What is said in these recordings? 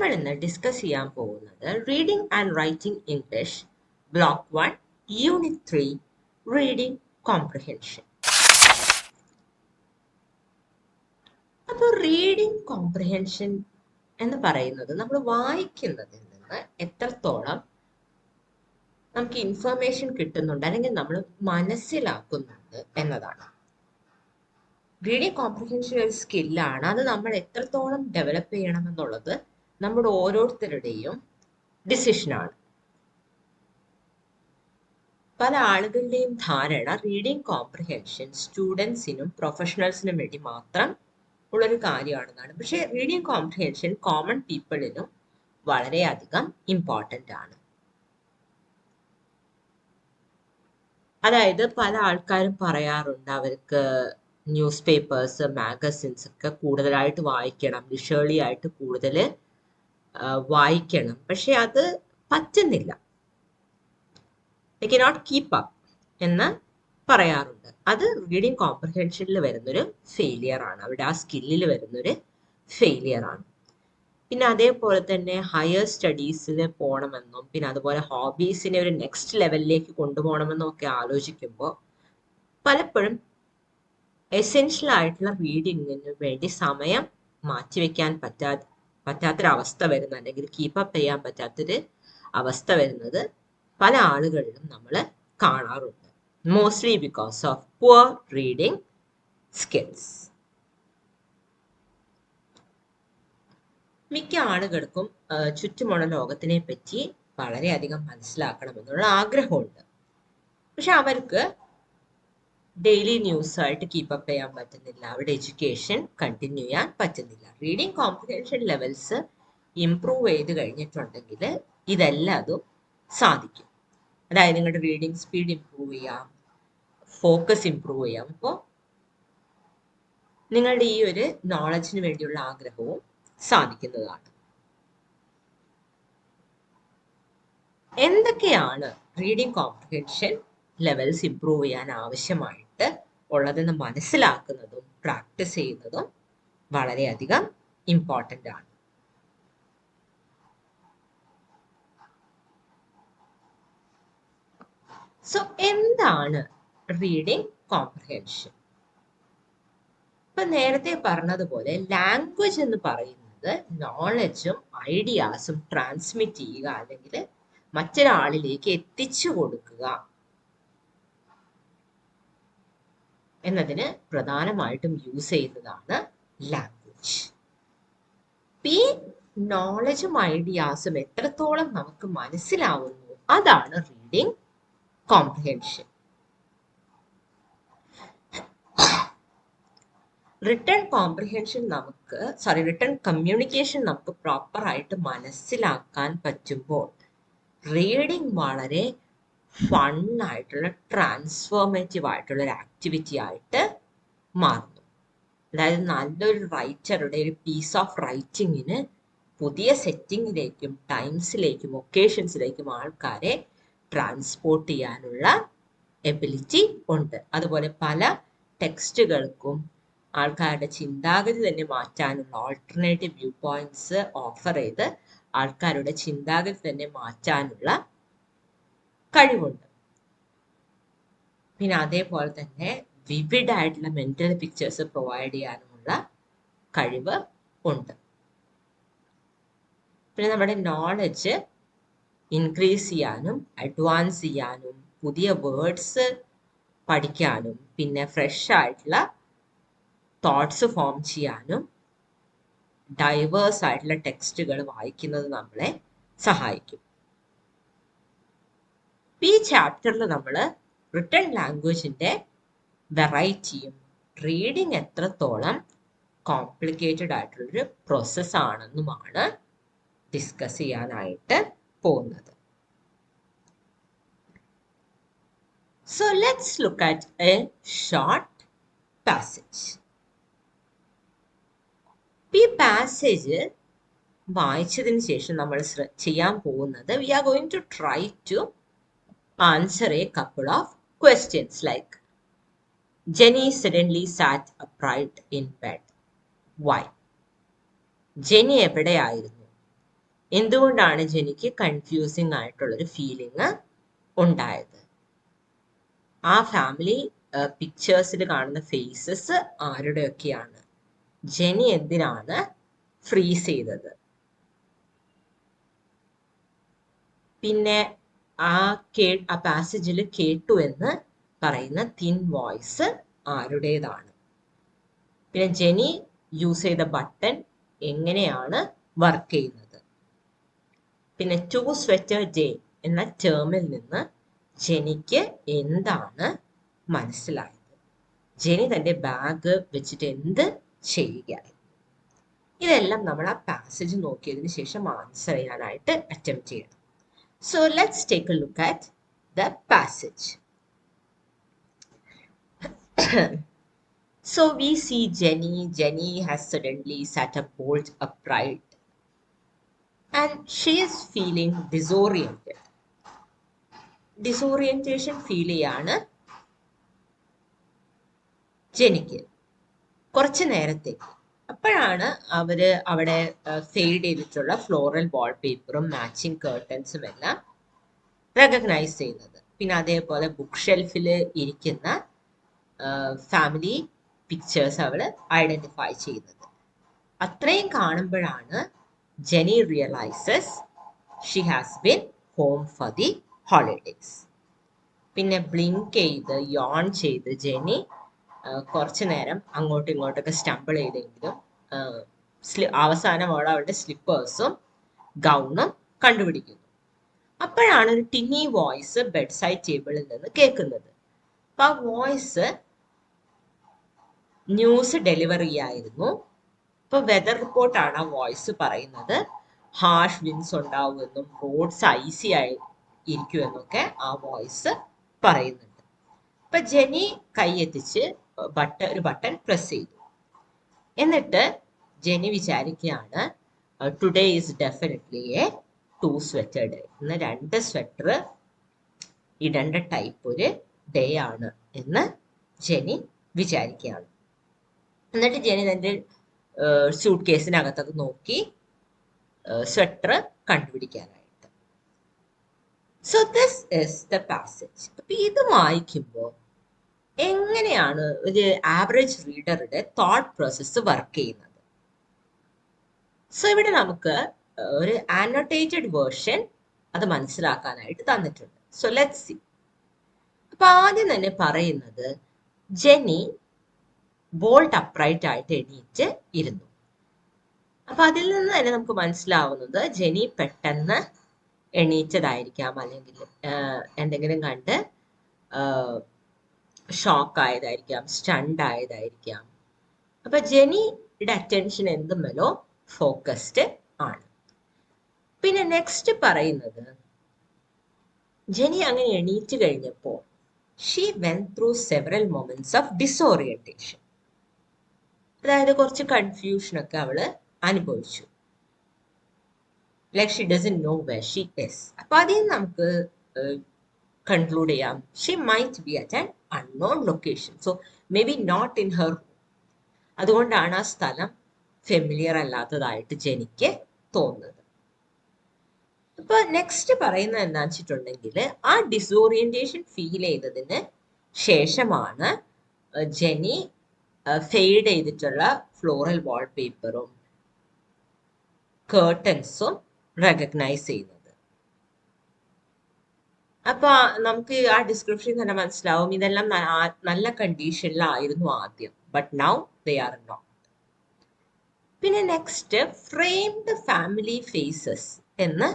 നമ്മൾ ഇന്ന് ഡിസ്കസ് ചെയ്യാൻ പോകുന്നത് reading and writing English block 1 unit 3 reading comprehension. അപ്പോൾ റീഡിംഗ് കോംപ്രിഹെൻഷൻ എന്ന് പറയുന്നത് നമ്മൾ വായിക്കുന്നതിൽ നിന്ന് എത്രത്തോളം നമുക്ക് ഇൻഫർമേഷൻ കിട്ടുന്നുണ്ട് അല്ലെങ്കിൽ നമ്മൾ മനസ്സിലാക്കുന്നുണ്ട് എന്നതാണ്. റീഡിംഗ് കോംപ്രിഹെൻഷൻ ഒരു സ്കില്ലാണ്. അത് നമ്മൾ എത്രത്തോളം ഡെവലപ്പ് ചെയ്യണം എന്നുള്ളത് നമ്മുടെ ഓരോരുത്തരുടെയും ഡിസിഷനാണ്. പല ആളുകളുടെയും ധാരണ റീഡിംഗ് കോംപ്രിഹെൻഷൻ സ്റ്റുഡൻസിനും പ്രൊഫഷണൽസിനും വേണ്ടി മാത്രം ഉള്ളൊരു കാര്യമാണെന്നാണ്. പക്ഷേ റീഡിംഗ് കോംപ്രിഹെൻഷൻ കോമൺ പീപ്പിളിനും വളരെയധികം ഇമ്പോർട്ടൻ്റ് ആണ്. അതായത് പല ആൾക്കാരും പറയാറുണ്ട് അവർക്ക് ന്യൂസ് പേപ്പേഴ്സ് മാഗസിൻസ് ഒക്കെ കൂടുതലായിട്ട് വായിക്കണം, വിഷ്വലി ആയിട്ട് കൂടുതൽ വായിക്കണം. പക്ഷെ അത് പറ്റുന്നില്ല. ദേ കനോട്ട് കീപ്പ് അപ്പ് എന്ന് പറയാറുണ്ട്. അത് റീഡിംഗ് കോംപ്രിഹെൻഷനിൽ വരുന്നൊരു ഫെയിലിയർ ആണ്. അവിടെ ആ സ്കില്ലിൽ വരുന്നൊരു ഫെയിലിയർ ആണ്. പിന്നെ അതേപോലെ തന്നെ ഹയർ സ്റ്റഡീസിൽ പോകണമെന്നും പിന്നെ അതുപോലെ ഹോബീസിനെ ഒരു നെക്സ്റ്റ് ലെവലിലേക്ക് കൊണ്ടുപോകണമെന്നും ഒക്കെ ആലോചിക്കുമ്പോൾ പലപ്പോഴും എസെൻഷ്യൽ ആയിട്ടുള്ള റീഡിങ്ങിന് വേണ്ടി സമയം മാറ്റിവെക്കാൻ പറ്റാത്തൊരവസ്ഥ വരുന്ന അല്ലെങ്കിൽ കീപ്പപ്പ് ചെയ്യാൻ പറ്റാത്തൊരു അവസ്ഥ വരുന്നത് പല ആളുകളിലും നമ്മൾ കാണാറുണ്ട്. Mostly because of poor reading skills. മിക്ക ആളുകൾക്കും ചുറ്റുമുള്ള ലോകത്തിനെ പറ്റി വളരെയധികം മനസ്സിലാക്കണമെന്നുള്ള ആഗ്രഹമുണ്ട്. പക്ഷെ അവർക്ക് ഡെയിലി ന്യൂസായിട്ട് കീപ്പപ്പ് ചെയ്യാൻ പറ്റുന്നില്ല, അവരുടെ എഡ്യൂക്കേഷൻ കണ്ടിന്യൂ ചെയ്യാൻ പറ്റുന്നില്ല. റീഡിംഗ് കോംപ്രിഹെൻഷൻ ലെവൽസ് ഇംപ്രൂവ് ചെയ്ത് കഴിഞ്ഞിട്ടുണ്ടെങ്കിൽ ഇതെല്ലാതും സാധിക്കും. അതായത് നിങ്ങളുടെ റീഡിംഗ് സ്പീഡ് ഇംപ്രൂവ് ചെയ്യാം, ഫോക്കസ് ഇംപ്രൂവ് ചെയ്യാം. അപ്പോൾ നിങ്ങളുടെ ഈ ഒരു നോളജിന് വേണ്ടിയുള്ള ആഗ്രഹവും സാധിക്കുന്നതാണ്. എന്തൊക്കെയാണ് റീഡിംഗ് കോംപ്രിഹെൻഷൻ ലെവൽസ് ഇംപ്രൂവ് ചെയ്യാൻ ആവശ്യമായിട്ട് ഉള്ളതെന്ന് മനസ്സിലാക്കുന്നതും പ്രാക്ടീസ് ചെയ്യുന്നതും വളരെയധികം ഇമ്പോർട്ടൻ്റ് ആണ്. സോ എന്താണ് റീഡിംഗ് കോംപ്രിഹെൻഷൻ? ഇപ്പൊ നേരത്തെ പറഞ്ഞതുപോലെ ലാംഗ്വേജ് എന്ന് പറയുന്നത് നോളജും ഐഡിയാസും ട്രാൻസ്മിറ്റ് ചെയ്യുക അല്ലെങ്കിൽ മറ്റൊരാളിലേക്ക് എത്തിച്ചു കൊടുക്കുക എന്നതിന് പ്രധാനമായിട്ടും യൂസ് ചെയ്യുന്നതാണ് ലാംഗ്വേജ്. ഈ നോളജും ഐഡിയാസും എത്രത്തോളം നമുക്ക് മനസ്സിലാവുന്നു അതാണ് റീഡിംഗ് കോംപ്രിഹെൻഷൻ. റിട്ടേൺ കമ്മ്യൂണിക്കേഷൻ നമുക്ക് പ്രോപ്പർ ആയിട്ട് മനസ്സിലാക്കാൻ പറ്റുമ്പോൾ റീഡിംഗ് വളരെ ഫണ്ണായിട്ടുള്ള ട്രാൻസ്ഫോർമേറ്റീവ് ആയിട്ടുള്ള ഒരു ആക്ടിവിറ്റി ആയിട്ട് മാറുന്നു. അതായത് നല്ലൊരു റൈറ്ററുടെ ഒരു പീസ് ഓഫ് റൈറ്റിങ്ങിന് പുതിയ സെറ്റിങ്ങിലേക്കും ടൈംസിലേക്കും ഒക്കേഷൻസിലേക്കും ആൾക്കാരെ ട്രാൻസ്പോർട്ട് ചെയ്യാനുള്ള എബിലിറ്റി ഉണ്ട്. അതുപോലെ പല ടെക്സ്റ്റുകൾക്കും ആൾക്കാരുടെ ചിന്താഗതി തന്നെ മാറ്റാനുള്ള ഓൾട്ടർനേറ്റീവ് വ്യൂ പോയിന്റ്സ് ഓഫർ ചെയ്ത് ആൾക്കാരുടെ ചിന്താഗതി തന്നെ മാറ്റാനുള്ള കഴിവുണ്ട്. പിന്നെ അതേപോലെ തന്നെ വിവിഡ് ആയിട്ടുള്ള മെന്റൽ പിക്ചേഴ്സ് പ്രൊവൈഡ് ചെയ്യാനുമുള്ള കഴിവ് ഉണ്ട്. പിന്നെ നമ്മുടെ നോളജ് ഇൻക്രീസ് ചെയ്യാനും അഡ്വാൻസ് ചെയ്യാനും പുതിയ വേർഡ്സ് പഠിക്കാനും പിന്നെ ഫ്രഷ് ആയിട്ടുള്ള തോട്ട്സ് ഫോം ചെയ്യാനും ഡൈവേഴ്സ് ആയിട്ടുള്ള ടെക്സ്റ്റുകൾ വായിക്കുന്നത് നമ്മളെ സഹായിക്കും. ഈ ചാപ്റ്ററിൽ നമ്മൾ റിട്ടൺ ലാംഗ്വേജിന്റെ വെറൈറ്റിയും റീഡിംഗ് എത്രത്തോളം കോംപ്ലിക്കേറ്റഡ് ആയിട്ടുള്ളൊരു പ്രോസസ് ആണെന്നുമാണ് ഡിസ്കസ് ചെയ്യാനായിട്ട് പോകുന്നത്. So let's look at a short passage. ഈ പാസേജ് വായിച്ചതിന് ശേഷം നമ്മൾ ചെയ്യാൻ പോകുന്നത് we are going to try to answer a couple of questions like Jenny suddenly sat upright in bed. Why? Jeni എവിടെയായിരുന്നു? എന്തുകൊണ്ടാണ് ജെനിക്ക് കൺഫ്യൂസിങ് ആയിട്ടുള്ളൊരു ഫീലിംഗ് ഉണ്ടായത്? ആ ഫാമിലി പിക്ചേഴ്സിൽ കാണുന്ന ഫേസസ് ആരുടെയൊക്കെയാണ്? ജെനി എന്തിനാണ് ഫ്രീസ് ചെയ്തത്? പിന്നെ ആ പാസേജിൽ കേട്ടു എന്ന് പറയുന്ന തിൻ വോയിസ് ആരുടേതാണ്? പിന്നെ ജെനി യൂസ് ചെയ്ത ബട്ടൺ എങ്ങനെയാണ് വർക്ക് ചെയ്യുന്നത്? പിന്നെ ടു സ്വെറ്റർ ഡേ എന്ന ടേമിൽ നിന്ന് ജെനിക്ക് എന്താണ് മനസ്സിലായത്? ജെനി തന്റെ ബാഗ് വെച്ചിട്ട് എന്ത് ചെയ്യുകയായിരുന്നു? ഇതെല്ലാം നമ്മൾ ആ പാസേജ് നോക്കിയതിന് ശേഷം ആൻസർ ചെയ്യാനായിട്ട് അറ്റംപ്റ്റ് ചെയ്യണം. So let's take a look at the passage. So we see Jenny. Jenny has suddenly sat up bolt upright and she is feeling disoriented. Disorientation feel ചെയ്യാണ് ജെനിക്ക് കുറച്ച് നേരത്തേക്ക്. അപ്പോഴാണ് അവിടെ ഫെയ്ഡ് ചെയ്തിട്ടുള്ള ഫ്ലോറൽ വാൾപേപ്പറും മാച്ചിങ് കേർട്ടൻസും എല്ലാം recognise ചെയ്യുന്നത്. പിന്നെ അതേപോലെ ബുക്ക് ഷെൽഫിൽ ഇരിക്കുന്ന ഫാമിലി പിക്ചേഴ്സ് അവൾ ഐഡന്റിഫൈ ചെയ്യുന്നത്. അത്രയും കാണുമ്പോഴാണ് Jenny realises she has been home for the holidays. പിന്നെ ബ്ലിങ്ക് ചെയ്ത് യോൺ ചെയ്ത് ജെനി കുറച്ചു നേരം അങ്ങോട്ടും ഇങ്ങോട്ടൊക്കെ സ്റ്റംബിൾ ചെയ്തെങ്കിലും അവസാനം അവളുടെ സ്ലിപ്പേഴ്സും ഗൗണും കണ്ടുപിടിക്കുന്നു. അപ്പോഴാണ് ഒരു ടിന്നി വോയിസ് ബെഡ് സൈഡ് ടേബിളിൽ നിന്ന് കേൾക്കുന്നത്. അപ്പൊ ആ വോയിസ് ന്യൂസ് ഡെലിവറി ആയിരുന്നു. ഇപ്പൊ വെതർ റിപ്പോർട്ടാണ് ആ വോയിസ് പറയുന്നത്. ഹാർഷ് വിൻഡ്സ് ഉണ്ടാവുമെന്നും റോഡ്സ് ഐസി ആയി ഇരിക്കുമെന്നൊക്കെ ആ വോയിസ് പറയുന്നുണ്ട്. ഇപ്പൊ ജെനി കൈയെത്തിച്ച് ഒരു ബട്ടൺ പ്രസ് ചെയ്തു. എന്നിട്ട് ജെനി വിചാരിക്കുകയാണ് today is definitely a 2 sweater day. ഇന്ന് 2 സ്വെറ്റർ ഇടേണ്ട ടൈപ്പ് ഒരു ഡേ ആണ് എന്ന് ജെനി വിചാരിക്കുകയാണ്. എന്നിട്ട് ജെനി തന്റെ സ്യൂട്ട് കേസിനകത്തൊക്കെ നോക്കി സ്വെറ്റർ കണ്ടുപിടിക്കാനായിട്ട്. So this is the passage. അപ്പൊ ഇത് വായിക്കുമ്പോൾ എങ്ങനെയാണ് ഒരു ആവറേജ് റീഡറുടെ തോട്ട് പ്രോസസ്സ് വർക്ക് ചെയ്യുന്നത്? സോ ഇവിടെ നമുക്ക് ഒരു ആനോട്ടേറ്റഡ് വേർഷൻ അത് മനസ്സിലാക്കാനായിട്ട് തന്നിട്ടുണ്ട്. So let's see. അപ്പൊ ആദ്യം തന്നെ പറയുന്നത് ജെനി ബോൾട്ട് അപ്രൈറ്റ് ആയിട്ട് എണീറ്റ് ഇരുന്നു. അപ്പൊ അതിൽ നിന്ന് തന്നെ നമുക്ക് മനസ്സിലാവുന്നത് ജെനി പെട്ടെന്ന് എണീറ്റതായിരിക്കാം, അല്ലെങ്കിൽ എന്തെങ്കിലും കണ്ട് ഷോക്ക് ആയതായിരിക്കാം, സ്റ്റണ്ട് ആയതായിരിക്കാം. അപ്പൊ ജെനിയുടെ അറ്റൻഷൻ എന്തുമല്ലോ ഫോക്കസ്ഡ് ആണ്. പിന്നെ നെക്സ്റ്റ് പറയുന്നത് ജെനി അങ്ങനെ എണീറ്റ് കഴിഞ്ഞപ്പോൾ she went through several moments of disorientation. അതായത് കുറച്ച് കൺഫ്യൂഷനൊക്കെ അവള് അനുഭവിച്ചു. Like she doesn't know where she is. അപ്പൊ അതിൽ നമുക്ക് കൺക്ലൂഡ് ചെയ്യാം she might be at an unknown location. So maybe not in her. അതുകൊണ്ടാണ് ആ സ്ഥലം ഫെമിലിയർ അല്ലാത്തതായിട്ട് ജെനിക്ക് തോന്നുന്നത്. അപ്പൊ നെക്സ്റ്റ് പറയുന്നത് എന്താണെന്ന് വെച്ചിട്ടുണ്ടെങ്കിൽ ആ ഡിസോറിയന്റേഷൻ ഫീൽ ചെയ്തതിന് ശേഷമാണ് ജെനി ഫെയ്ഡ് ചെയ്തിട്ടുള്ള ഫ്ലോറൽ വാൾപേപ്പറും കേർട്ടൻസും റെക്കഗ്നൈസ് ചെയ്യുന്നത്. അപ്പൊ നമുക്ക് ആ ഡിസ്ക്രിപ്ഷൻ തന്നെ മനസ്സിലാവും ഇതെല്ലാം നല്ല കണ്ടീഷനിലായിരുന്നു ആദ്യം, but now they are not. പിന്നെ നെക്സ്റ്റ് ഫ്രെയിംഡ് ഫാമിലി ഫേസസ് എന്ന്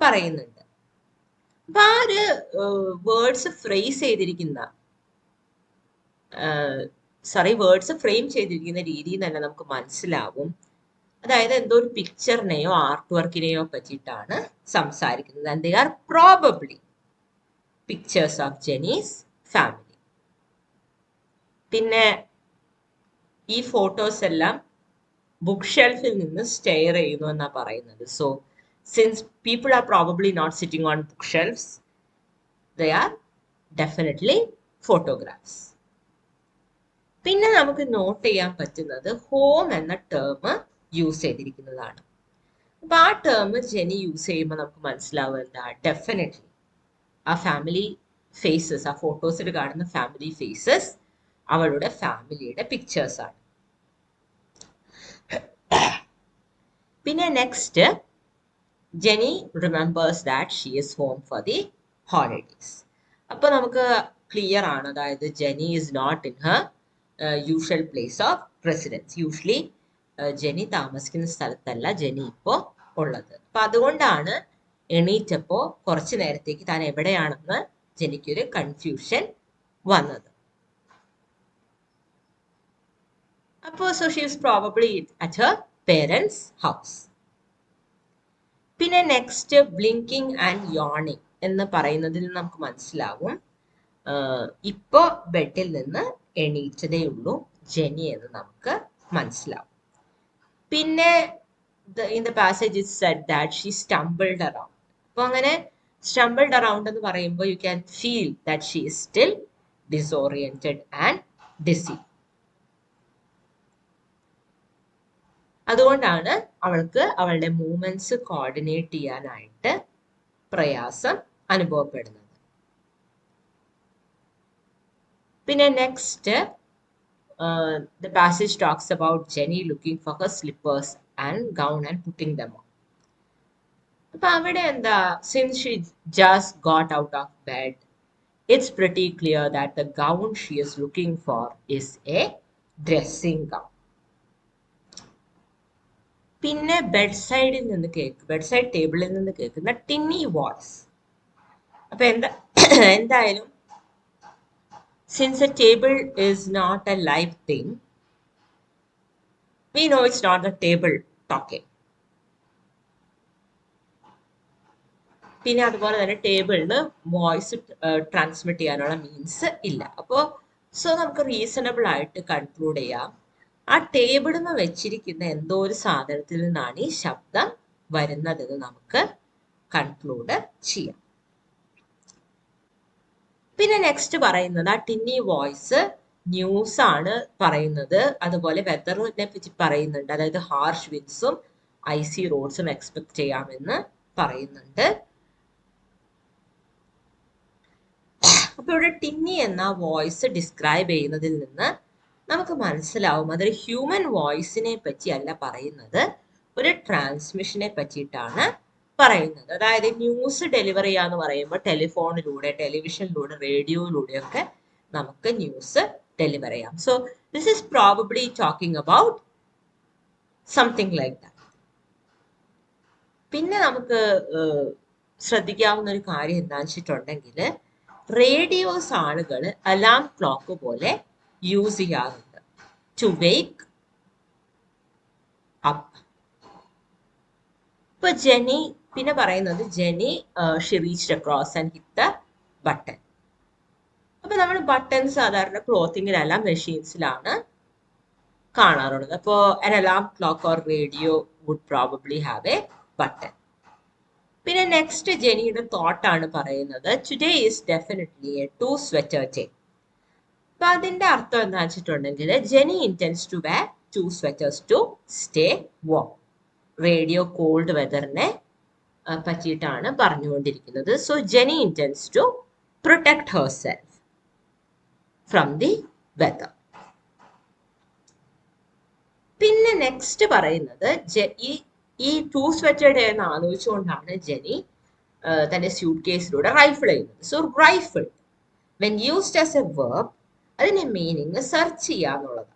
പറയുന്നുണ്ട്. അപ്പൊ ആ ഒരു വേർഡ്സ് ഫ്രെയിം ചെയ്തിരിക്കുന്ന രീതി തന്നെ നമുക്ക് മനസ്സിലാവും. അതായത് എന്തോ ഒരു പിക്ചറിനെയോ ആർട്ട് വർക്കിനെയോ പറ്റിയിട്ടാണ് സംസാരിക്കുന്നത്. And they are probably pictures of Jenny's family. പിന്നെ ഈ ഫോട്ടോസ് എല്ലാം ബുക്ക് ഷെൽഫിൽ നിന്ന് സ്റ്റെയർ ചെയ്യുന്നു എന്നാ പറയുന്നത്. So since people are probably not sitting on book shelves, they are definitely photographs. പിന്നെ നമുക്ക് നോട്ട് ചെയ്യാൻ പറ്റുന്നത് ഹോം എന്ന ടേം യൂസ് ചെയ്തിരിക്കുന്നതാണ്. അപ്പൊ ആ ടേം ജെനി യൂസ് ചെയ്യുമ്പോൾ നമുക്ക് മനസ്സിലാവും എന്താ, ഡെഫിനറ്റ്ലി ആ ഫാമിലി ഫേസസ്, ആ ഫോട്ടോസിൽ കാണുന്ന ഫാമിലി ഫേസസ് അവളുടെ ഫാമിലിയുടെ പിക്ചേഴ്സ് ആണ്. പിന്നെ next, Jenny remembers that she is home for the holidays. അപ്പൊ നമുക്ക് ക്ലിയർ ആണ്, അതായത് Jenny is not in her usual place of residence. Usually Jenny താമസിക്കുന്ന സ്ഥലത്തല്ല ജെനി ഇപ്പോൾ ഉള്ളത്. അപ്പൊ അതുകൊണ്ടാണ് എണീറ്റപ്പോ കുറച്ചു നേരത്തേക്ക് താൻ എവിടെയാണെന്ന് ജെനിക്കൊരു കൺഫ്യൂഷൻ വന്നത്. അപ്പോൾ so she is probably at Har parents house. പിന്നെ നെക്സ്റ്റ്, ബ്ലിങ്കിങ് ആൻഡ് യോണിങ് എന്ന് പറയുന്നതിൽ നമുക്ക് മനസ്സിലാവും ഇപ്പോ ബെഡിൽ നിന്ന് എണീറ്റതേ ഉള്ളൂ ജെനി എന്ന് നമുക്ക് മനസ്സിലാവും. പിന്നെ in the passage it said that she stumbled around. അപ്പൊ അങ്ങനെ stumbled around എന്ന് പറയുമ്പോൾ you can feel that she is still disoriented and dizzy. അതുകൊണ്ടാണ് അവൾക്ക് അവളുടെ മൂവ്മെന്റ്സ് കോർഡിനേറ്റ് ചെയ്യാനായിട്ട് പ്രയാസം അനുഭവപ്പെടുന്നത്. പിന്നെ next, the passage talks about Jenny looking for her slippers and gown and putting them on. അപ്പൊ അവിടെ എന്താ, since she just got out of bed, it's pretty clear that the gown she is looking for is a dressing gown. പിന്നെ bed side ടേബിളിൽ നിന്ന് കേൾക്കുന്ന tiny voice. അപ്പൊ എന്തായാലും since a table is not a live thing, we know it's not the table talking. പിന്നെ അതുപോലെ തന്നെ ടേബിളിന് voice transmit ചെയ്യാനുള്ള മീൻസ് ഇല്ല. അപ്പോൾ സോ നമുക്ക് റീസണബിൾ ആയിട്ട് കൺക്ലൂഡ് ചെയ്യാം, ആ ടേബിളിന് വെച്ചിരിക്കുന്ന എന്തോ ഒരു സാധനത്തിൽ നിന്നാണ് ഈ ശബ്ദം വരുന്നതെന്ന് നമുക്ക് കൺക്ലൂഡ് ചെയ്യാം. പിന്നെ നെക്സ്റ്റ് പറയുന്നത്, ആ ടിന്നി വോയിസ് ന്യൂസ് ആണ് പറയുന്നത്, അതുപോലെ വെതറിനെ പറ്റി പറയുന്നുണ്ട്. അതായത് ഹാർഷ് വിൻഡ്സും ഐസി റോഡ്സും എക്സ്പെക്ട് ചെയ്യാമെന്ന് പറയുന്നുണ്ട്. അപ്പൊ ഇവിടെ ടിന്നി എന്ന വോയിസ് ഡിസ്ക്രൈബ് ചെയ്യുന്നതിൽ നിന്ന് നമുക്ക് മനസ്സിലാവും അതൊരു ഹ്യൂമൻ വോയിസിനെ പറ്റിയല്ല പറയുന്നത്, ഒരു ട്രാൻസ്മിഷനെ പറ്റിയിട്ടാണ് പറയുന്നത്. അതായത് ന്യൂസ് ഡെലിവർ ചെയ്യാന്ന് പറയുമ്പോൾ ടെലിഫോണിലൂടെ, ടെലിവിഷനിലൂടെ, റേഡിയോയിലൂടെയൊക്കെ നമുക്ക് ന്യൂസ് ഡെലിവർ ചെയ്യാം. So this is probably talking about something like that. പിന്നെ നമുക്ക് ശ്രദ്ധിക്കാവുന്ന ഒരു കാര്യം എന്താണെന്ന് വെച്ചിട്ടുണ്ടെങ്കിൽ, റേഡിയോസ് ആളുകൾ അലാം ക്ലോക്ക് പോലെ യൂസ് ചെയ്യാറുണ്ട് ടു വേക്ക് അപ്പ്. ഇപ്പൊ ജെനി, പിന്നെ പറയുന്നത് Jenny she reached across and hit the button. അപ്പൊ നമ്മൾ ബട്ടൺ സാധാരണ ക്ലോത്തിങ്ങിലെല്ലാം മെഷീൻസിലാണ് കാണാറുള്ളത്. അപ്പോൾ an alarm clock or radio would probably have a button. പിന്നെ നെക്സ്റ്റ് ജെനിയുടെ തോട്ടാണ് പറയുന്നത്, today is definitely a 2 sweater day. അപ്പൊ അതിന്റെ അർത്ഥം എന്താ വെച്ചിട്ടുണ്ടെങ്കിൽ, Jenny intends to wear 2 sweaters to stay warm. Radio cold വെതറിനെ പറ്റിയിട്ടാണ് പറഞ്ഞുകൊണ്ടിരിക്കുന്നത്. So Jenny intends to protect herself from the weather. പിന്നെ നെക്സ്റ്റ് പറയുന്നത്, ഈ 2 sweater day എന്ന് ആലോചിച്ചുകൊണ്ടാണ് ജെനി തന്റെ സ്യൂട്ട് കേസിലൂടെ റൈഫിൾ ചെയ്യുന്നത്. So rifle when used as a verb, അതിന്റെ മീനിങ് സെർച്ച് ചെയ്യാന്നുള്ളതാണ്.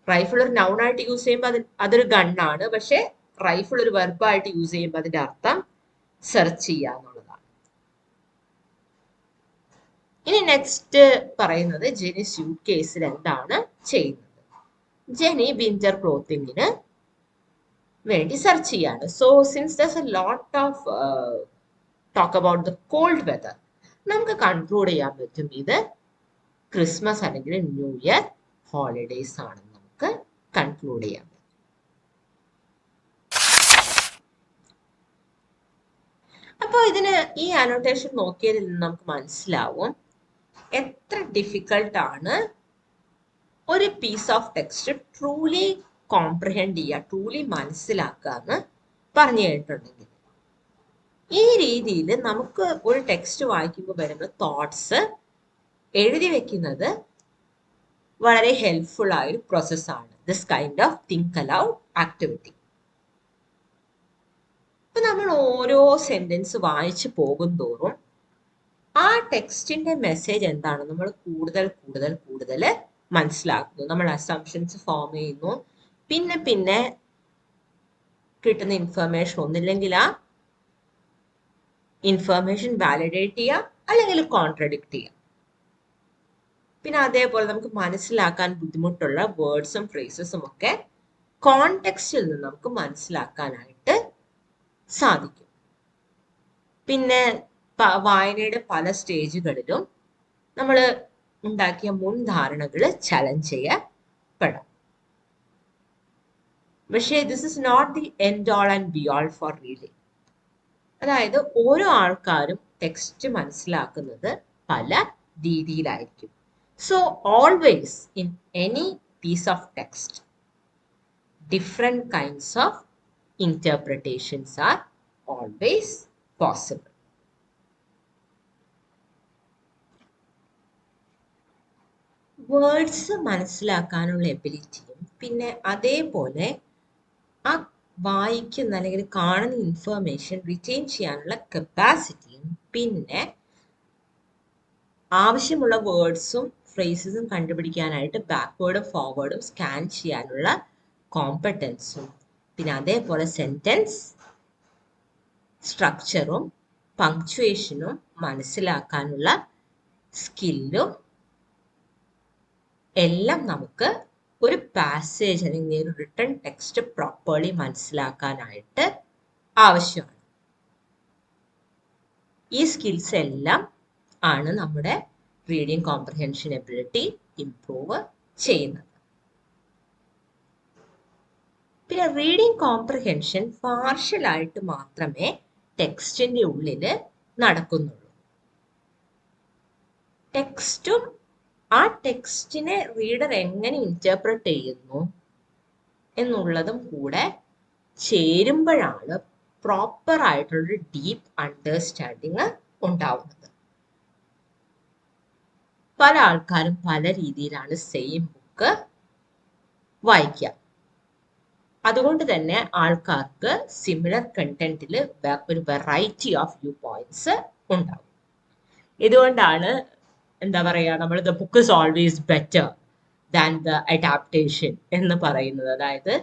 റൈഫിൾ ഒരു നൗണായിട്ട് യൂസ് ചെയ്യുമ്പോൾ അതൊരു ഗണ്ണാണ്, പക്ഷെ റൈഫിൾ ഒരു വെർബായിട്ട് യൂസ് ചെയ്യുമ്പോൾ അതിന്റെ അർത്ഥം സെർച്ച് ചെയ്യാന്നുള്ളതാണ്. ഇനി നെക്സ്റ്റ് പറയുന്നത്, ജെനി സ്യൂട്ട് കേസിൽ എന്താണ് ചെയ്യുന്നത്? ജെനി വിന്റർ ക്ലോത്തിങ്ങിന് വേണ്ടി സെർച്ച് ചെയ്യാണ്. So since there's a lot of talk about the cold weather, നമുക്ക് കൺക്ലൂഡ് ചെയ്യാൻ പറ്റും ഇത് ക്രിസ്മസ് അല്ലെങ്കിൽ ന്യൂ ഇയർ ഹോളിഡേയ്സ് ആണെന്ന് നമുക്ക് കൺക്ലൂഡ് ചെയ്യാൻ പറ്റും. അപ്പോൾ ഇതിന് ഈ അനോട്ടേഷൻ നോക്കിയതിൽ നിന്ന് നമുക്ക് മനസ്സിലാവും എത്ര ഡിഫിക്കൾട്ട് ആണ് ഒരു piece of text truly comprehend ചെയ്യുക, ട്രൂലി മനസ്സിലാക്കുക എന്ന് പറഞ്ഞു കഴിഞ്ഞിട്ടുണ്ടെങ്കിൽ, ഈ രീതിയിൽ നമുക്ക് ഒരു ടെക്സ്റ്റ് വായിക്കുമ്പോൾ വരുന്ന തോട്ട്സ് എഴുതി വെക്കുന്നത് വളരെ ഹെൽപ്ഫുൾ ആയ ഒരു പ്രോസസ്സാണ് this kind of think aloud activity. ഇപ്പൊ നമ്മൾ ഓരോ സെന്റൻസ് വായിച്ചു പോകും തോറും ആ ടെക്സ്റ്റിന്റെ മെസ്സേജ് എന്താണ് നമ്മൾ കൂടുതൽ കൂടുതൽ കൂടുതൽ മനസ്സിലാക്കുന്നു, നമ്മൾ അസംഷൻസ് ഫോം ചെയ്യുന്നു, പിന്നെ പിന്നെ കിട്ടുന്ന ഇൻഫർമേഷൻ ഒന്നില്ലെങ്കിൽ ആ ഇൻഫർമേഷൻ വാലിഡേറ്റ് ചെയ്യുക അല്ലെങ്കിൽ കോൺട്രഡിക്ട് ചെയ്യുക. പിന്നെ അതേപോലെ നമുക്ക് മനസ്സിലാക്കാൻ ബുദ്ധിമുട്ടുള്ള വേർഡ്സും ഫ്രേസസും ഒക്കെ കോണ്ടെക്സ്റ്റിൽ നിന്ന് നമുക്ക് മനസ്സിലാക്കാനായിട്ട് സാധിക്കും. പിന്നെ വായനയുടെ പല സ്റ്റേജുകളിലും നമ്മൾ ഉണ്ടാക്കിയ മുൻധാരണകൾ ചലഞ്ച് ചെയ്യപ്പെടാം. പക്ഷേ this is not the end all and be all for reading. അതായത് ഓരോ ആൾക്കാരും ടെക്സ്റ്റ് മനസ്സിലാക്കുന്നത് പല രീതിയിലായിരിക്കും. So always in any piece of text, different kinds of interpretations are always possible. Words മനസ്സിലാക്കാനുള്ള എബിലിറ്റിയും പിന്നെ അതേപോലെ ആ വായിക്കുന്ന അല്ലെങ്കിൽ കാണുന്ന ഇൻഫർമേഷൻ റിറ്റെയിൻ ചെയ്യാനുള്ള കപ്പാസിറ്റിയും പിന്നെ ആവശ്യമുള്ള വേർഡ്സും ഫ്രേസസും കണ്ടുപിടിക്കാനായിട്ട് ബാക്ക്വേർഡും ഫോർവേഡും സ്കാൻ ചെയ്യാനുള്ള കോമ്പറ്റൻസും പിന്നെ അതേപോലെ സെന്റൻസ് സ്ട്രക്ചറും പങ്ക്ച്വേഷനും മനസ്സിലാക്കാനുള്ള സ്കില്ലും എല്ലാം നമുക്ക് ഒരു പാസേജ് അല്ലെങ്കിൽ ഒരു റിട്ടൺ ടെക്സ്റ്റ് പ്രോപ്പർലി മനസ്സിലാക്കാനായിട്ട് ആവശ്യമാണ്. ഈ സ്കിൽസ് എല്ലാം ആണ് നമ്മുടെ റീഡിങ് കോംപ്രിഹെൻഷൻ എബിലിറ്റി ഇംപ്രൂവ് ചെയ്യുന്നത്. പിന്നെ റീഡിങ് കോംപ്രിഹെൻഷൻ പാർഷ്യൽ ആയിട്ട് മാത്രമേ ടെക്സ്റ്റിന്റെ ഉള്ളിൽ നടക്കുന്നുള്ളൂ. ടെക്സ്റ്റും ആ ടെക്സ്റ്റിനെ റീഡർ എങ്ങനെ ഇന്റർപ്രറ്റ് ചെയ്യുന്നു എന്നുള്ളതും കൂടെ ചേരുമ്പോഴാണ് പ്രോപ്പർ ആയിട്ടുള്ളൊരു ഡീപ്പ് അണ്ടർസ്റ്റാൻഡിങ് ഉണ്ടാവുന്നത്. പല ആൾക്കാരും പല രീതിയിലാണ് സെയിം ബുക്ക് വായിക്കുക. അതുകൊണ്ട് തന്നെ ആൾക്കാർക്ക് സിമിലർ കണ്ടന്റിൽ ഒരു വെറൈറ്റി ഓഫ് വ്യൂ പോയിന്റ്സ് ഉണ്ടാവും. ഇതുകൊണ്ടാണ് എന്താ പറയുക, നമ്മൾ the book is always better than the adaptation എന്ന് പറയുന്നത്. അതായത്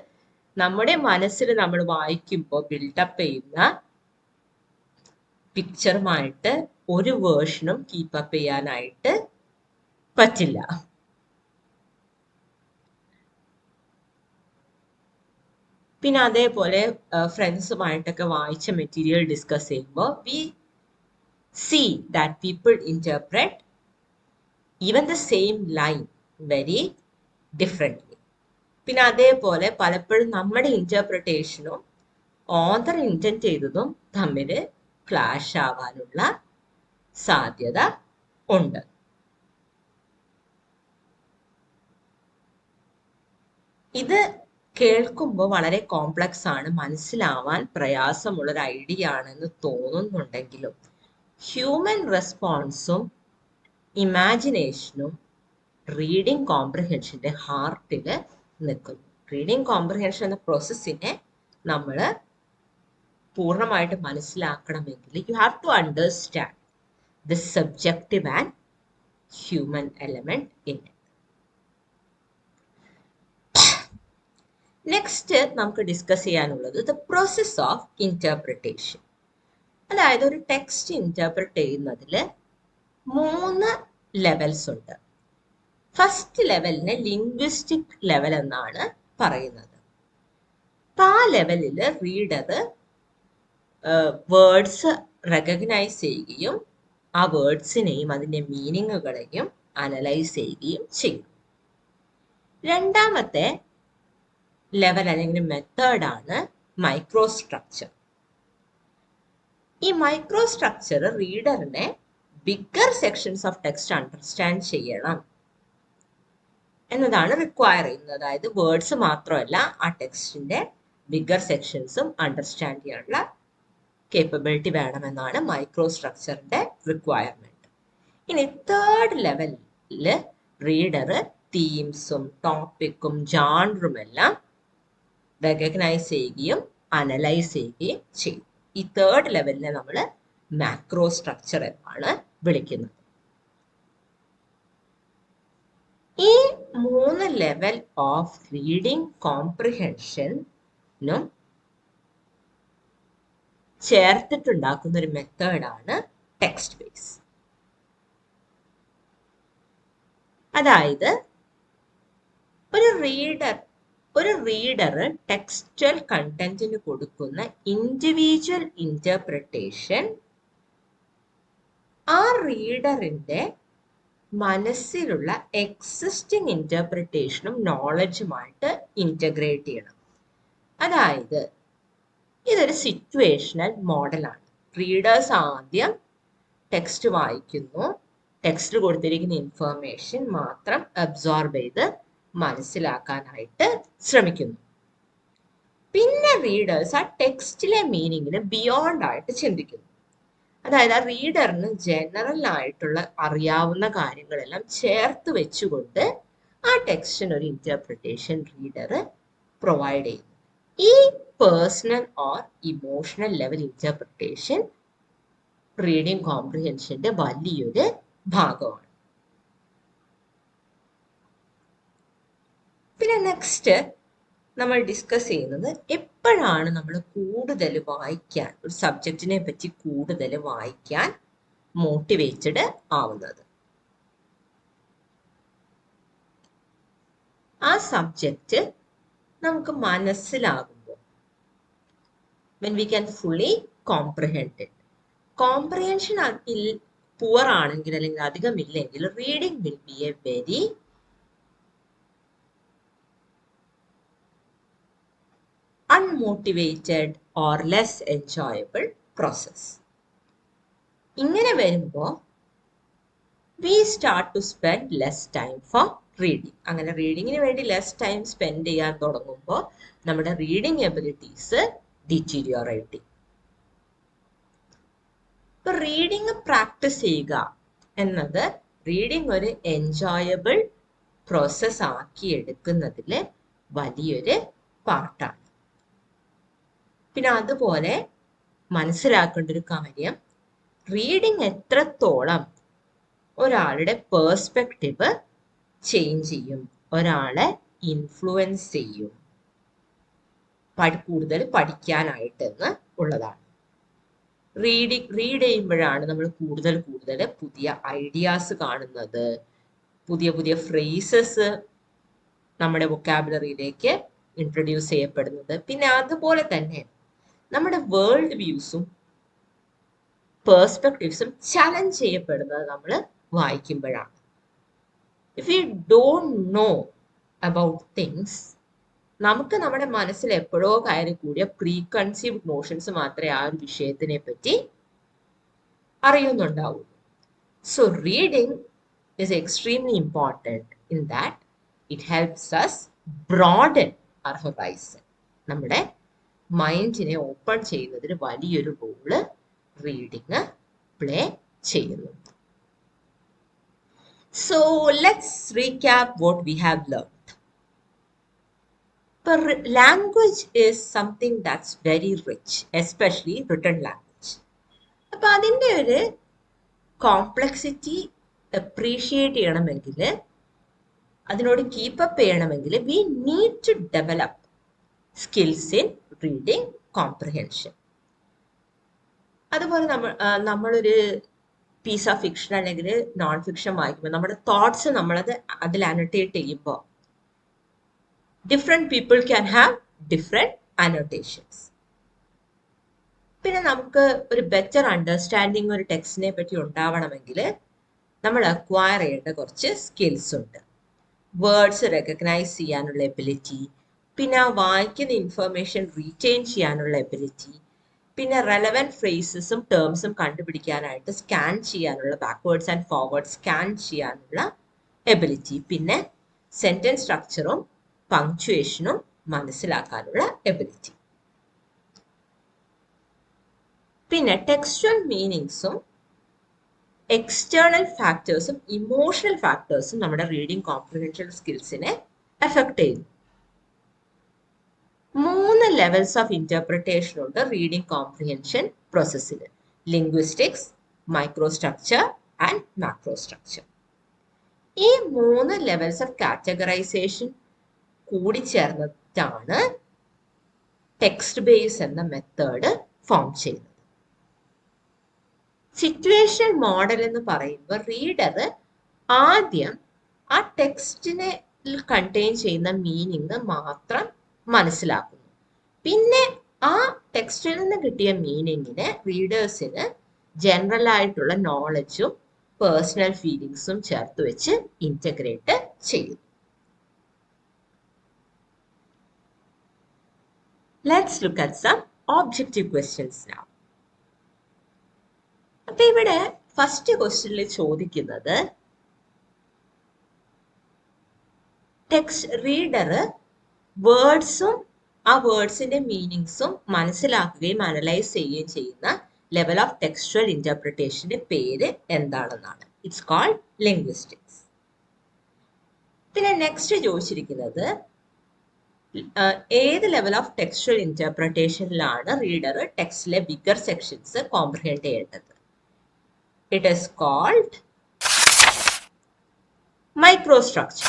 നമ്മുടെ മനസ്സിൽ നമ്മൾ വായിക്കുമ്പോൾ ബിൽഡപ്പ് ചെയ്യുന്ന പിക്ചറുമായിട്ട് ഒരു വേർഷനും കീപ്പപ്പ് ചെയ്യാനായിട്ട് പറ്റില്ല. പിന്നെ അതേപോലെ ഫ്രണ്ട്സുമായിട്ടൊക്കെ വായിച്ച മെറ്റീരിയൽ ഡിസ്കസ് ചെയ്യുമ്പോൾ we see that people interpret even the same line very differently. പിന്നെ അതേപോലെ പലപ്പോഴും നമ്മുടെ ഇന്റർപ്രിട്ടേഷനും ഓഥർ ഇന്റന്റ് ചെയ്തതും തമ്മിൽ ക്ലാഷ് ആവാനുള്ള സാധ്യത ഉണ്ട്. ഇത് കേൾക്കുമ്പോൾ വളരെ കോംപ്ലക്സ് ആണ്, മനസ്സിലാവാൻ പ്രയാസമുള്ളൊരു ഐഡിയ ആണെന്ന് തോന്നുന്നുണ്ടെങ്കിലും ഹ്യൂമൻ റെസ്പോൺസും ഇമാജിനേഷനും റീഡിങ് കോംപ്രിഹെൻഷന്റെ ഹാർട്ടിൽ നിൽക്കുന്നു. റീഡിങ് കോംപ്രിഹെൻഷൻ എന്ന പ്രോസസ്സിനെ നമ്മൾ പൂർണ്ണമായിട്ട് മനസ്സിലാക്കണമെങ്കിൽ you have to understand the subjective and human element in it. Next നമുക്ക് ഡിസ്കസ് ചെയ്യാനുള്ളത് ദ പ്രോസസ് ഓഫ് ഇന്റർപ്രിട്ടേഷൻ. അതായത് ഒരു ടെക്സ്റ്റ് ഇന്റർപ്രറ്റ് ചെയ്യുന്നതിൽ 3 ലെവൽസ് ഉണ്ട്. ഫസ്റ്റ് ലെവലിനെ ലിംഗ്വിസ്റ്റിക് ലെവൽ എന്നാണ് പറയുന്നത്. അപ്പൊ ആ ലെവലിൽ റീഡർ വേർഡ്സ് റെക്കഗ്നൈസ് ചെയ്യുകയും ആ വേർഡ്സിനെയും അതിൻ്റെ മീനിങ്ങുകളെയും അനലൈസ് ചെയ്യുകയും ചെയ്യും. രണ്ടാമത്തെ ലെവൽ അല്ലെങ്കിൽ മെത്തേഡാണ് മൈക്രോ സ്ട്രക്ചർ. ഈ മൈക്രോ സ്ട്രക്ചർ റീഡറിനെ bigger sections of text understand ചെയ്യണം എന്നതാണ് റിക്വയർ ചെയ്യുന്നത്. അതായത് വേർഡ്സ് മാത്രമല്ല, ആ ടെക്സ്റ്റിന്റെ ബിഗർ സെക്ഷൻസും അണ്ടർസ്റ്റാൻഡ് ചെയ്യാനുള്ള കേപ്പബിലിറ്റി വേണമെന്നാണ് മൈക്രോ സ്ട്രക്ചറിന്റെ റിക്വയർമെന്റ്. ഇനി തേർഡ് ലെവലിൽ റീഡർ തീംസും ടോപ്പിക്കും ജാൻറും എല്ലാം റെക്കഗ്നൈസ് ചെയ്യുകയും അനലൈസ് ചെയ്യുകയും ചെയ്യും. ഈ തേർഡ് ലെവലിനെ നമ്മൾ മാക്രോ സ്ട്രക്ചർ എന്നാണ് വിളിക്കുന്നത്. ഈ 3 ലെവൽ ഓഫ് റീഡിംഗ് കോംപ്രിഹെൻഷനും ചേർത്തിട്ടുണ്ടാക്കുന്ന ഒരു മെത്തേഡാണ് ടെക്സ്റ്റ് ബേസ്. അതായത് ഒരു റീഡർ ടെക്സ്റ്റൽ കണ്ടന്റിന് കൊടുക്കുന്ന ഇൻഡിവിജ്വൽ ഇന്റർപ്രിട്ടേഷൻ ആ റീഡറിന്റെ മനസ്സിലുള്ള എക്സിസ്റ്റിംഗ് ഇന്റർപ്രിട്ടേഷനും നോളജുമായിട്ട് ഇന്റഗ്രേറ്റ് ചെയ്യണം. അതായത് ഇതൊരു സിറ്റുവേഷണൽ മോഡലാണ്. റീഡേഴ്സ് ആദ്യം ടെക്സ്റ്റ് വായിക്കുന്നു, ടെക്സ്റ്റിൽ കൊടുത്തിരിക്കുന്ന ഇൻഫർമേഷൻ മാത്രം അബ്സോർബ് ചെയ്ത് മനസ്സിലാക്കാനായിട്ട് ശ്രമിക്കുന്നു. പിന്നെ റീഡേഴ്സ് ആ ടെക്സ്റ്റിലെ മീനിങ്ങിന് ബിയോണ്ട് ആയിട്ട് ചിന്തിക്കുന്നു. അതായത് ആ റീഡറിന് ജനറൽ ആയിട്ടുള്ള അറിയാവുന്ന കാര്യങ്ങളെല്ലാം ചേർത്ത് വെച്ചുകൊണ്ട് ആ ടെക്സ്റ്റിന് ഒരു ഇന്റർപ്രിട്ടേഷൻ റീഡർ പ്രൊവൈഡ് ചെയ്യുന്നു. ഈ personal or emotional level interpretation reading കോംപ്രിഹെൻഷന്റെ വലിയൊരു ഭാഗമാണ്. പിന്നെ നെക്സ്റ്റ് നമ്മൾ ഡിസ്കസ് ചെയ്യുന്നത് എപ്പോഴാണ് നമ്മൾ കൂടുതൽ വായിക്കാൻ, ഒരു സബ്ജക്റ്റിനെ പറ്റി കൂടുതൽ വായിക്കാൻ മോട്ടിവേറ്റഡ് ആവുന്നത്. ആ സബ്ജക്റ്റ് നമുക്ക് മനസ്സിലാകുമ്പോൾ, when we can fully comprehend it. Comprehension poor ആണെങ്കിൽ അല്ലെങ്കിൽ അധികം ഇല്ലെങ്കിൽ reading will be A very unmotivated or less enjoyable process. ഇങ്ങനെ വരുമ്പോൾ we start to spend less time for reading. അങ്ങനെ റീഡിങ്ങിന് വേണ്ടി ലെസ് ടൈം സ്പെൻഡ് ചെയ്യാൻ തുടങ്ങുമ്പോൾ നമ്മുടെ റീഡിംഗ് എബിലിറ്റീസ് ഡിറ്റീരിയോറേറ്റ് ചെയ്യും. ഇപ്പൊ റീഡിംഗ് പ്രാക്ടീസ് ചെയ്യുക എന്നത് റീഡിംഗ് ഒരു എൻജോയബിൾ പ്രോസസ് ആക്കി എടുക്കുന്നതിൽ വലിയൊരു പാർട്ടാണ്. പിന്നെ അതുപോലെ മനസ്സിലാക്കേണ്ട ഒരു കാര്യം, റീഡിംഗ് എത്രത്തോളം ഒരാളുടെ പേഴ്സ്പെക്റ്റീവ് ചേഞ്ച് ചെയ്യും, ഒരാളെ ഇൻഫ്ലുവൻസ് ചെയ്യും കൂടുതൽ പഠിക്കാനായിട്ടെന്ന് ഉള്ളതാണ്. റീഡ് ചെയ്യുമ്പോഴാണ് നമ്മൾ കൂടുതൽ പുതിയ ഐഡിയാസ് കാണുന്നത്, പുതിയ പുതിയ ഫ്രേസസ് നമ്മുടെ വൊക്കാബുലറിയിലേക്ക് ഇൻട്രൊഡ്യൂസ് ചെയ്യപ്പെടുന്നത്. പിന്നെ അതുപോലെ തന്നെ നമ്മുടെ വേൾഡ് വ്യൂസും പേഴ്സ്പെക്റ്റീവ്സും ചലഞ്ച് ചെയ്യപ്പെടുന്നത് നമ്മൾ വായിക്കുമ്പോഴാണ്. If you don't know about things, നമുക്ക് നമ്മുടെ മനസ്സിൽ എപ്പോഴോ കയറി കൂടിയ പ്രീ കൺസീവ്ഡ് നോഷൻസ് മാത്രമേ ആ ഒരു വിഷയത്തിനെ പറ്റി അറിയുന്നുണ്ടാവൂ. So reading is extremely important in that it helps us broaden our horizon. നമ്മുടെ മൈൻഡിനെ ഓപ്പൺ ചെയ്യുന്നതിന് വലിയൊരു റോള് റീഡിങ് പ്ലേ ചെയ്യുന്നു. So let's recap what we have learned. Language is something that's very rich, especially written language. അപ്പൊ അതിൻ്റെ ഒരു complexity appreciate ചെയ്യണമെങ്കിൽ, അതിനോട് keep up ചെയ്യണമെങ്കിൽ we need to develop skills in reading comprehension. അതുപോലെ നമ്മളൊരു പീസ് ഓഫ് ഫിക്ഷൻ അല്ലെങ്കിൽ നോൺ ഫിക്ഷൻ വായിക്കുമ്പോൾ നമ്മുടെ തോട്ട്സ് നമ്മളത് അതിൽ അനോട്ടേറ്റ് ചെയ്യുമ്പോൾ different people can have different annotations. പിന്നെ നമുക്ക് ഒരു ബെറ്റർ അണ്ടർസ്റ്റാൻഡിങ് ഒരു ടെക്സ്റ്റിനെ പറ്റി ഉണ്ടാവണമെങ്കിൽ നമ്മൾ അക്വയർ ചെയ്യേണ്ട കുറച്ച് സ്കിൽസ് ഉണ്ട്. വേർഡ്സ് റെക്കഗ്നൈസ് ചെയ്യാനുള്ള എബിലിറ്റി, പിന്നെ ആ വായിക്കുന്ന ഇൻഫർമേഷൻ റീറ്റെയിൻ ചെയ്യാനുള്ള എബിലിറ്റി, പിന്നെ റെലവൻറ്റ് ഫ്രേസസും ടേംസും കണ്ടുപിടിക്കാനായിട്ട് സ്കാൻ ചെയ്യാനുള്ള, ബാക്ക്വേർഡ്സ് ആൻഡ് ഫോർവേഡ് സ്കാൻ ചെയ്യാനുള്ള എബിലിറ്റി, പിന്നെ സെന്റൻസ് സ്ട്രക്ചറും പങ്ക്ച്വേഷനും മനസ്സിലാക്കാനുള്ള എബിലിറ്റി. പിന്നെ ടെക്സ്ച്വൽ മീനിങ്സും എക്സ്റ്റേണൽ ഫാക്ടേഴ്സും ഇമോഷണൽ ഫാക്ടേഴ്സും നമ്മുടെ റീഡിംഗ് കോംപ്രിഹെൻഷൻ സ്കിൽസിനെ എഫക്ട് ചെയ്യുന്നു. 3 ലെവൽസ് ഓഫ് ഇന്റർപ്രിട്ടേഷൻ ഉണ്ട് റീഡിംഗ് കോംപ്രിഹെൻഷൻ പ്രോസസ്സിന്: ലിംഗ്വിസ്റ്റിക്സ്, മൈക്രോസ്ട്രക്ചർ ആൻഡ് മാക്രോസ്ട്രക്ചർ. ഈ 3 ലെവൽസ് ഓഫ് കാറ്റഗറൈസേഷൻ കൂടിച്ചേർന്നിട്ടാണ് ടെക്സ്റ്റ് ബേസ് എന്ന മെത്തേഡ് ഫോം ചെയ്യുന്നത്. സിറ്റുവേഷൻ മോഡൽ എന്ന് പറയുമ്പോൾ റീഡർ ആദ്യം ആ ടെക്സ്റ്റിനെ കണ്ടെയ്ൻ ചെയ്യുന്ന മീനിങ് മാത്രം മനസ്സിലാക്കുന്നു. പിന്നെ ആ ടെക്സ്റ്റിൽ നിന്ന് കിട്ടിയ മീനിങ്ങിനെ റീഡേഴ്സിന് ജനറൽ ആയിട്ടുള്ള നോളജും പേഴ്സണൽ ഫീലിങ്സും ചേർത്ത് വെച്ച് ഇന്റഗ്രേറ്റ് ചെയ്യുന്നു. Let's look at some objective questions now. അപ്പൊ ഇവിടെ ഫസ്റ്റ് ക്വസ്റ്റ്യനിൽ ചോദിക്കുന്നത് ടെക്സ്റ്റ് റീഡർ വേർഡ്സും ആ വേർഡ്സിന്റെ മീനിങ്സും മനസ്സിലാക്കുകയും അനലൈസ് ചെയ്യുകയും ചെയ്യുന്ന ലെവൽ ഓഫ് ടെക്സ്ച്വൽ ഇന്റർപ്രിട്ടേഷന്റെ പേര് എന്താണെന്നാണ്. It's called linguistics. പിന്നെ നെക്സ്റ്റ് ചോദിച്ചിരിക്കുന്നത് ഏത് ലെവൽ ഓഫ് ടെക്സ്ച്വൽ ഇന്റർപ്രിട്ടേഷനിലാണ് റീഡർ ടെക്സ്റ്റിലെ ബിഗർ സെക്ഷൻസ് കോംപ്രിഹെൻഡ് ചെയ്യേണ്ടത്. It is called microstructure.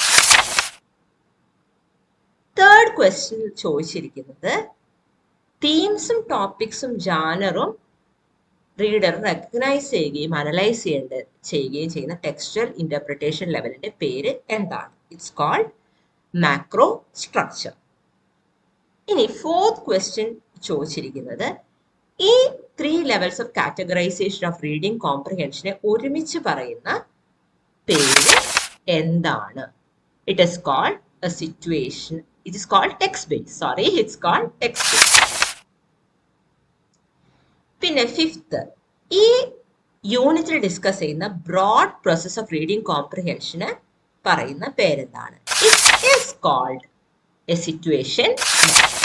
Third question ചോദിച്ചിരിക്കുന്നത് തീംസും ടോപ്പിക്സും ജാനറും റീഡർ റെക്കഗ്നൈസ് ചെയ്യുകയും അനലൈസ് ചെയ്യുകയും ചെയ്യുന്ന ടെക്സ്ച്വൽ ഇന്റർപ്രിട്ടേഷൻ ലെവലിന്റെ പേര് എന്താണ്. It's called macrostructure. ഇനി ഫോർത്ത് ക്വസ്റ്റ്യൻ ചോദിച്ചിരിക്കുന്നത് ഈ 3 levels of categorisation of reading കോംപ്രിഹെൻഷനെ ഒരുമിച്ച് പറയുന്ന പേര് എന്താണ്. It is called a situation. It is called text base. Sorry, it's called text base. പിന്നെ ഫിഫ്ത്ത്, ഈ യൂണിറ്റിൽ ഡിസ്കസ് ചെയ്യുന്ന ബ്രോഡ് പ്രോസസ് ഓഫ് റീഡിംഗ് കോംപ്രിഹെൻഷന് പറയുന്ന പേരെന്താണ്. It is called a situation model.